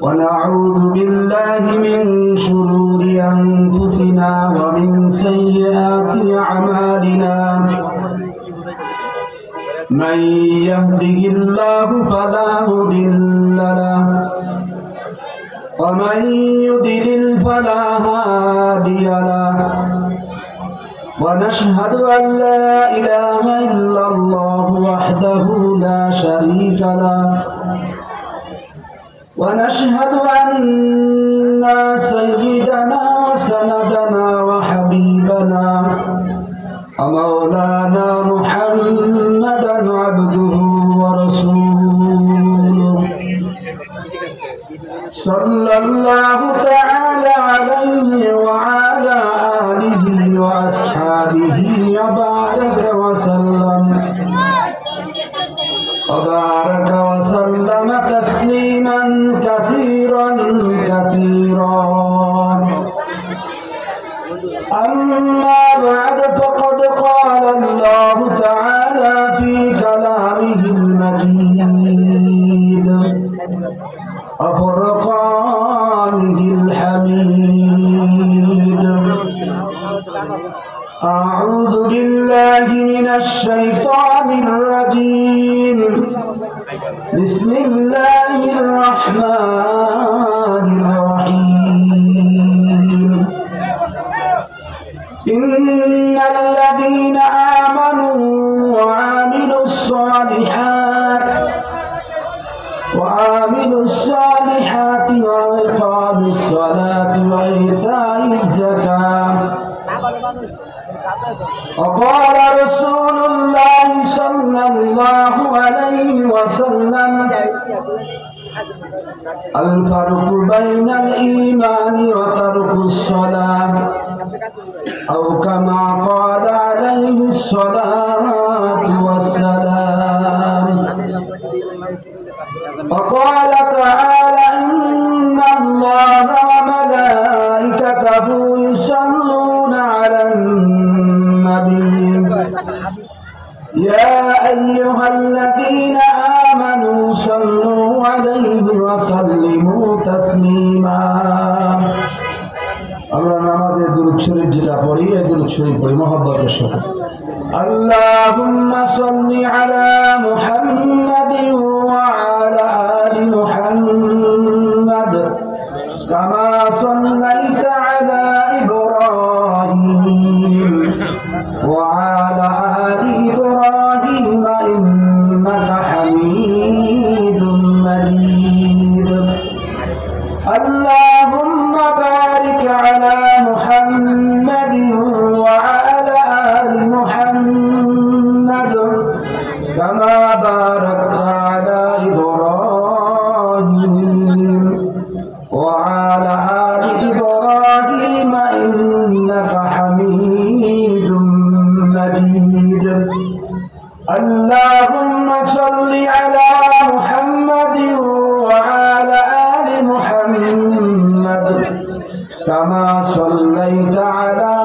ونعوذ بالله من شرور أنفسنا ومن سيئات أعمالنا من يهده الله فلا مضل له ومن يضلل فلا هادي له ونشهد أن لا إله إلا الله وحده لا شريك له ونشهد أن سيدنا وسندنا وحبيبنا ومولانا محمدا عبده ورسوله صلى الله تعالى عليه وعلى آله وأصحابه وبارك وسلم تسليما كثيرا كثيرا. أما بعد فقد قال الله تعالى في كلامه المجيد وفرقانه الحميد. أعوذ بالله من الشيطان الرجيم. بسم الله الرحمن الرحيم. إن الذين آمنوا وعملوا الصالحات وأقاموا الصلاة وإيتاء الزكاة وقال رسول الله صلى الله عليه وسلم الفرق بين الإيمان وترك الصلاة أو كما قال عليه الصلاة والسلام. وقال تعالى إن الله وملائكته يصلون على النبي يا أيها الذين آمنوا صلوا عليه وسلموا تسليما. আমরা নামাজে দুরূদ শরীফ যেটা পড়ি এই দুরূদ শরীফ পড়ি মহব্বতের সাথে। আল্লাহুম্মা সাল্লি আলা মুহাম্মাদিন ওয়া আলা আলি মুহাম্মাদ কামা সাল্লাইতা আলা ইব্রাহিম ওয়া আলা আলি ইব্রাহিম ইন্নাকা হামিদুম মাজিদ। اللهم بارك على محمد وعلى آل محمد كما باركت على إبراهيم وعلى آل إبراهيم إنك حميد مجيد. اللهم صل على محمد وعلى آل محمد كما صليت على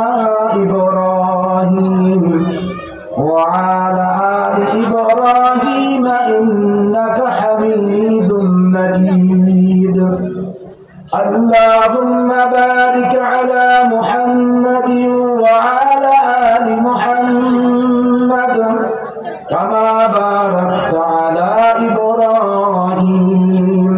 إبراهيم وعلى آل إبراهيم إنك حميد مجيد. اللهم بارك على محمد وعلى آل محمد كما باركت على إبراهيم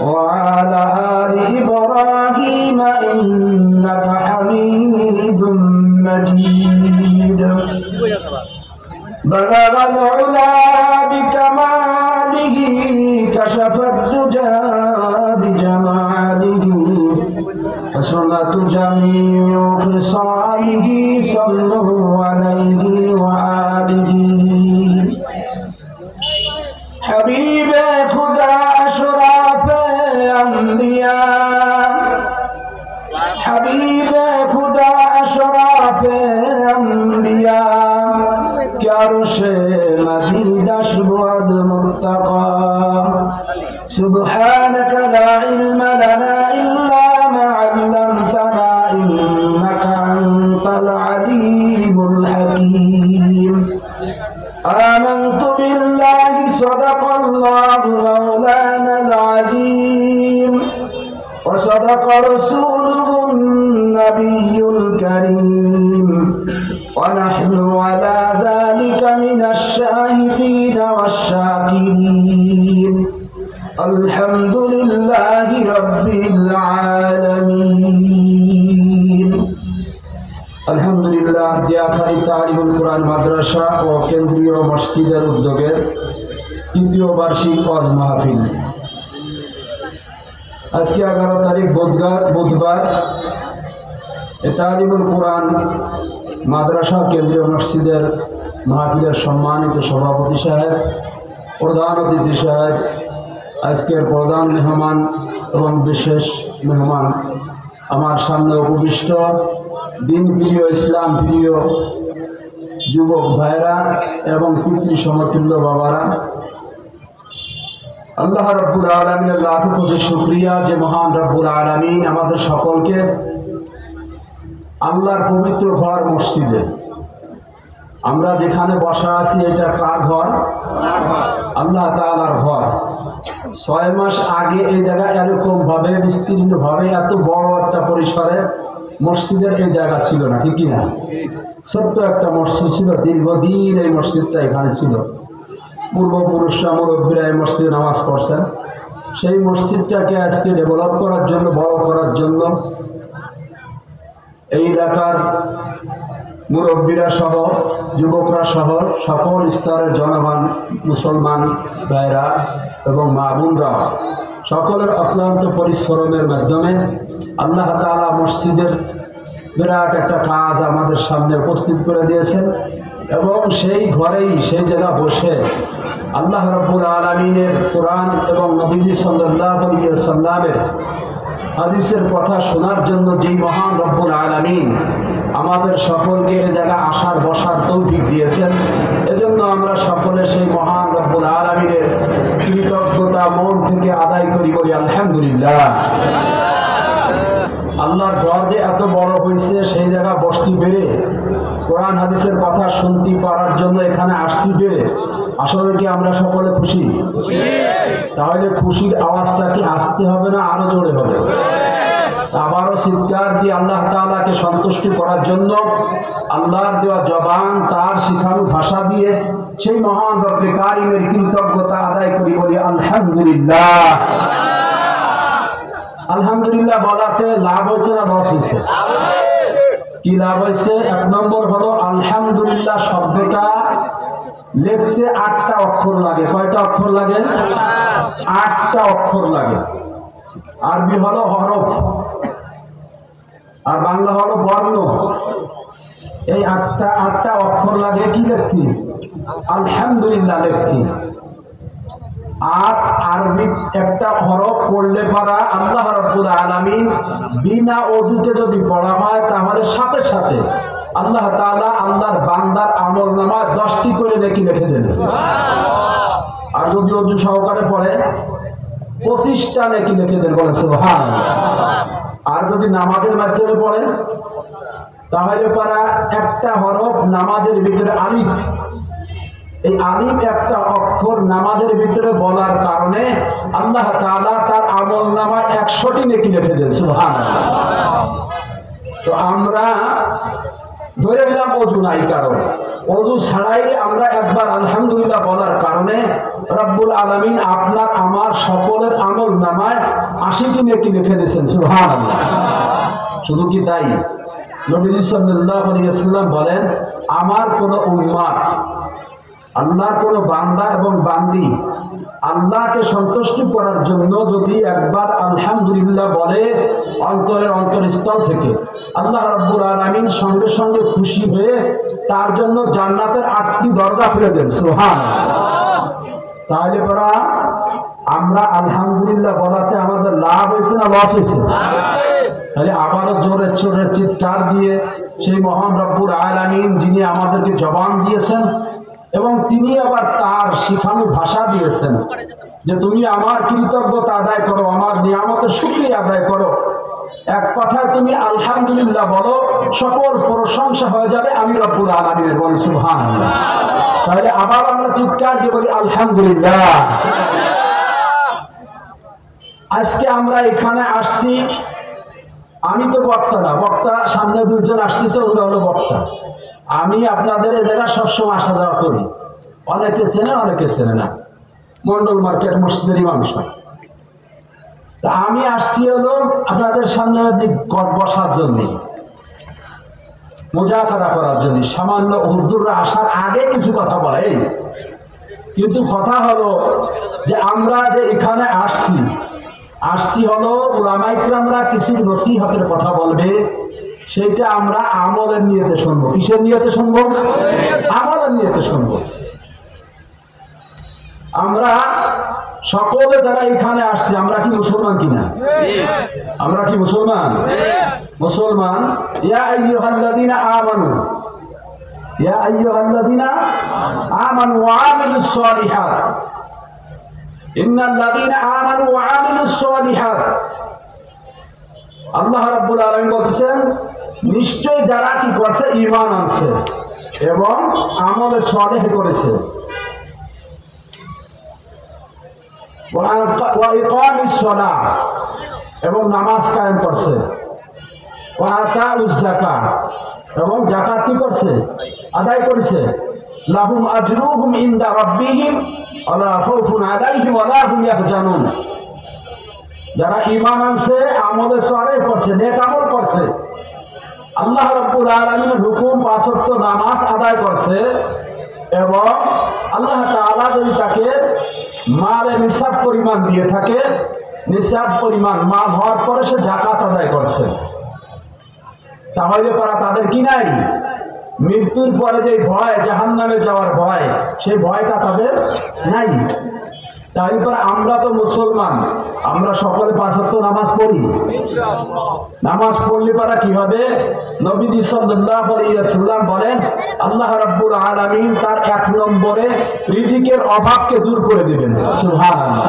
وعلى آل إبراهيم إنك حميد مجيد. بلغ العلا بكماله كشف الدجى بجماله حسنت جميع خصاله صلوا عليه وآله. حبيب خدا أشرف أنبياء حبيب خدا أشرف أنبياء كرش مديد أشبود مرتقى. سبحانك لا علم لنا إلا ما علمتنا إنك أنت العليم الحكيم. آمنت بالله صدق الله مولانا العظيم وصدق رسوله النبي الكريم ونحن على ذلك من الشاهدين والشاكرين الحمد لله رب العالمين আলহামদুলিল্লাহ দিয়াখালী তালিমুল কোরআন মাদ্রাসা ও কেন্দ্রীয় মসজিদের উদ্যোগে তৃতীয় বার্ষিক ওয়াজ মাহফিল আজকে 11 তারিখ বুধবার তালিমুল কোরআন মাদ্রাসা কেন্দ্রীয় মসজিদের মাহফিলের সম্মানিত সভাপতি সাহেব, প্রধান অতিথি সাহেব, আজকের প্রধান মেহমান এবং বিশেষ মেহমান, আমার সামনে উপবিষ্ট দিন প্রিয় ইসলাম প্রিয় যুবক ভাইরা এবং পিতৃ সমতুল্য বাবারা, আল্লাহ রাব্বুল আলামিনের লাখ কোটি শুকরিয়া যে মহান রাব্বুল আলামিন আমাদের সকলকে আল্লাহর পবিত্র ঘর মসজিদে, আমরা যেখানে বসা আছি এটা কার ঘর? আল্লাহ তাআলার ঘর। 6 মাস আগে এই জায়গা এরকম ভাবে বিস্তীর্ণ ভাবে এত বড় একটা পরিসরে মসজিদের এই জায়গা ছিল না, ঠিক না? ছোট্ট একটা মসজিদ ছিল, দীর্ঘদিন এই মসজিদটা এখানে ছিল। পূর্বপুরুষরা মুরব্বীরা এই মসজিদে নামাজ পড়ছেন। সেই মসজিদটাকে আজকে ডেভেলপ করার জন্য, বড় করার জন্য এই এলাকার মুরব্বীরা সহ যুবকরা সহ সকল স্তরের জনগণ, মুসলমান ভাইরা এবং মা বোনরা সকলের অক্লান্ত পরিশ্রমের মাধ্যমে আল্লাহ তাআলা মসজিদের বিরাট একটা কাজ আমাদের সামনে উপস্থিত করে দিয়েছেন এবং সেই ঘরেই সেই জায়গা বসে আল্লাহ রাব্বুল আলামিনের কোরআন এবং নবীজি সাল্লাল্লাহু আলাইহি ওয়াসাল্লামের হাদিসের কথা শোনার জন্য যেই মহান রব্বুল আলামিন আমাদের সকলকে এই জায়গা আসার বসার তৌফিক দিয়েছেন, এজন্য আমরা সকলে সেই মহান রব্বুল আলামিনের কৃতজ্ঞতা মন থেকে আদায় করি, বলি আলহামদুলিল্লাহ। আল্লাহর ঘর যে এত বড় হয়েছে, সেই জায়গা বসতে পেরে কোরআন হাদিসের কথা শুনতে পারার জন্য এখানে আসতে পেরে আসলে কি আমরা সকলে খুশি? তাহলে খুশির আওয়াজটা কি আসতে হবে না আরো জোরে হবে? আবারও চিৎকার দিয়ে আল্লাহ তাআলাকে সন্তুষ্টি করার জন্য আল্লাহর দেওয়া জবান, তার শিখানো ভাষা দিয়ে সেই মহান রব্বে কারিমের কৃতজ্ঞতা আদায় করি, বলি আলহামদুলিল্লাহ। আলহামদুলিল্লাহ বলাতে লাভ হয়েছে না লস হয়েছে? কি লাভ হয়েছে? 1 নম্বর হলো আলহামদুলিল্লাহ শব্দটা লিখতে 8টা অক্ষর লাগে। কয়টা অক্ষর লাগে? 8টা অক্ষর লাগে। আরবি হলো হরফ আর বাংলা হলো বর্ণ। এই 8টা অক্ষর লাগে কি লিখতে? আলহামদুলিল্লাহ লিখতে। আর আরবিক একটা হরফ পড়লে পারা আল্লাহ রাব্বুল আলামিন বিনা ওযুতে যদি পড়া হয় তাহলে সাথে সাথে আল্লাহ তাআলা আল্লাহর বান্দার আমলনামায় 10টি করে নেকি লিখে দেন। আর যদি ওযু সহকারে পড়ে 25টা নেকি লিখে দেন, বলেন সুবহানাল্লাহ। আর যদি নামাজের মাধ্যমে পড়ে তাহলে পারা একটা হরফ নামাজের ভিতরে আলিফ, এই আলিফ একটা অক্ষর নামাজের ভিতরে বলার কারণে আল্লাহ তাআলা তার আমলনামায় 100টি নেকি লিখে দেন, সুবহানাল্লাহ। তো আমরা ধরে নিলাম ওযু নাই, কারণ ওযু ছাড়াই আমরা একবার আলহামদুলিল্লাহ বলার কারণে রব্বুল আলামিন আপনার আমার সকলের আমলনামায় 80টি নেকি লিখে দিয়েছেন, সুবহানাল্লাহ। শুধু কি তাই? নবী সাল্লাল্লাহু আলাইহি ওয়াসাল্লাম বলেন, আমার কোন উম্মত, আল্লাহর কোন বান্দা এবং বান্দি আল্লাহকে সন্তুষ্টি করার জন্য যদি একবার আলহামদুলিল্লাহ বলে অন্তরের অন্তরস্থল থেকে, আল্লাহ রাব্বুল আলামিন সঙ্গে সঙ্গে খুশি হয়ে তার জন্য জান্নাতের 8টি দরজা খুলে দেন, সুবহানাল্লাহ। তাহলে পরা আমরা আলহামদুলিল্লাহ বলাতে আমাদের লাভ হয়েছে না লস হয়েছে? তাহলে আবারও জোরে জোরে চিৎকার দিয়ে সেই মহান রব্বুল আলামিন যিনি আমাদেরকে জবান দিয়েছেন এবং তিনি আবার তার শিখানো ভাষা দিয়েছেন যে তুমি আমার কৃতজ্ঞতা আদায় করো, আমার নিয়ামতের শুকরিয়া আদায় করো, এক কথায় তুমি আলহামদুলিল্লাহ বলো, সকল প্রশংসা হয়ে যাবে আমি রব্বুল আলামিনের, বলি সুবহানাল্লাহ। তাহলে আবার আমরা চিৎকার দিয়ে বলি আলহামদুলিল্লাহ। আজকে আমরা এখানে আসছি, আমি তো বক্তা না, বক্তা সামনে দুজন আসতেছে, ওরা হলো বক্তা। আমি আপনাদের এ জায়গায় সবসময় আসা যাওয়া করি, অনেকে চেনে অনেকে চেনে না, মন্ডল মার্কেট মসজিদের ইমাম সাহেব। তা আমি আসছি হলো আপনাদের সামনে বসার জন্য, মুজাকারা করার জন্য। সামান্য হুজুররা আসার আগে কিছু কথা বলে, কিন্তু কথা হলো যে আমরা যে এখানে আসছি হলো উলামায়ে কিরামরা কিছু নসিহতের কথা বলবে, সেইটা আমরা আমলের নিয়তে শুনবো। কিসের নিয়তে শুনবো? আমলের নিয়তে শুনবো। আমরা সকলে যারা এখানে আসছি, আমরা কি মুসলমান কিনা? আমরা কি মুসলমান? মুসলমান। ইয়া আইয়ুহাল্লাযীনা আমানু, ইয়া আইয়ুহাল্লাযীনা আমানু ওয়া আমিলুস সালিহাত, ইন্নাল্লাযীনা আমানু ওয়া আমিলুস সালিহাত। আল্লাহ রাব্বুল আলামিন বলছেন, নিশ্চয় যারা কি করছে, ঈমান আনছে এবং আমলে সালেহ করেছে, ওয়া ইকামিস সালাহ এবং নামাজ কায়েম করছে, ওয়া আতাউজ যাকাত এবং যাকাত কি করছে? আদায় করেছে। লাহুম আজরুহুম ইনদা রাব্বিহিম ওয়ালা খাউফুন আলাইহিম ওয়ালা হুম ইয়াহজানুন। যারা ঈমান আনছে, আমলে সালেহ করছে, নেক আমল করছে, আল্লাহ রাব্বুল আলামিনের হুকুম পাঁচ ওয়াক্ত নামাজ আদায় করছে, এবং আল্লাহ তাআলা যদি তাকে মালে নিসাব পরিমাণ দিয়ে থাকে, নিসাব পরিমাণ মাল হওয়ার পরে সে যাকাত আদায় করছে, তাহলে পরে তাদের কি নাই? মৃত্যুর পরে যে ভয়, জাহান্নামে যাওয়ার ভয়, সেই ভয়টা তাদের নাই। তারপর আমরা তো মুসলমান, আমরা সকলে পাঁচ ওয়াক্ত নামাজ পড়ি। নামাজ পড়লে পরে কি হবে? নবীজি সাল্লাল্লাহু আলাইহি ওয়াসাল্লাম বলেন, আল্লাহ রাব্বুল আলামিন তার এক নম্বরে রিজিকের অভাবকে দূর করে দিবেন। সুবহানাল্লাহ।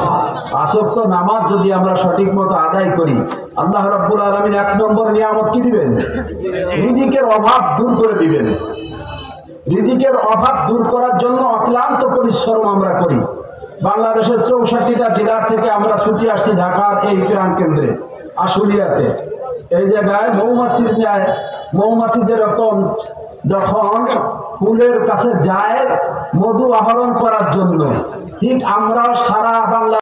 পাঁচ ওয়াক্ত নামাজ যদি আমরা সঠিক মতো আদায় করি, আল্লাহ রাব্বুল আলামিন এক নম্বর নিয়ামত কি দিবেন? রিজিকের অভাব দূর করে দিবেন। রিজিকের অভাব দূর করার জন্য অক্লান্ত পরিশ্রম আমরা করি। বাংলাদেশের 64টা জেলা থেকে আমরা ছুটি আসছি ঢাকার এই প্রাণ কেন্দ্রে আশুলিয়াতে। এই জায়গায় মৌমাছিদের রকম যখন ফুলের কাছে যায় মধু আহরণ করার জন্য, ঠিক আমরাও সারা বাংলা